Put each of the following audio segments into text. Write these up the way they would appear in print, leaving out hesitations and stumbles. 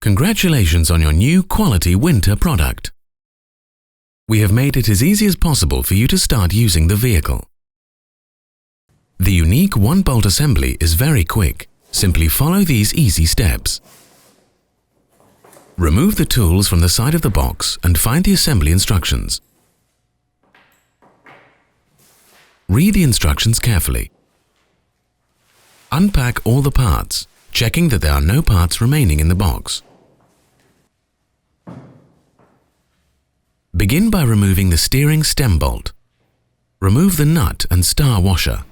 Congratulations on your new quality Winther product. We have made it as easy as possible for you to start using the vehicle. The unique one-bolt assembly is very quick. Simply follow these easy steps. Remove the tools from the side of the box and find the assembly instructions. Read the instructions carefully. Unpack all the parts, checking that there are no parts remaining in the box. Begin by removing the steering stem bolt. Remove the nut and star washer.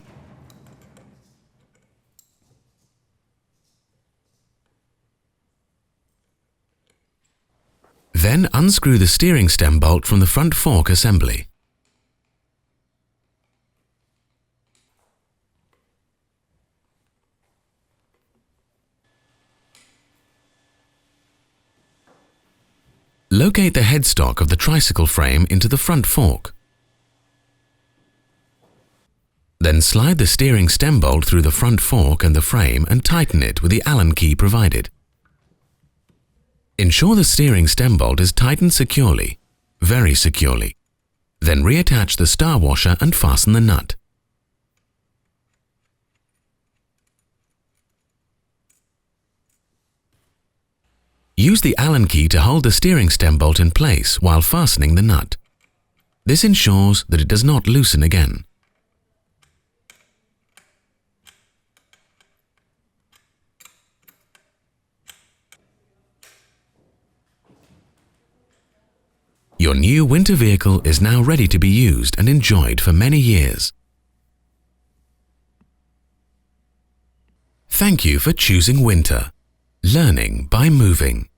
Then unscrew the steering stem bolt from the front fork assembly. Locate the headstock of the tricycle frame into the front fork. Then slide the steering stem bolt through the front fork and the frame and tighten it with the Allen key provided. Ensure the steering stem bolt is tightened securely, very securely. Then reattach the star washer and fasten the nut. Use the Allen key to hold the steering stem bolt in place while fastening the nut. This ensures that it does not loosen again. Your new Winther vehicle is now ready to be used and enjoyed for many years. Thank you for choosing Winther. Learning by moving.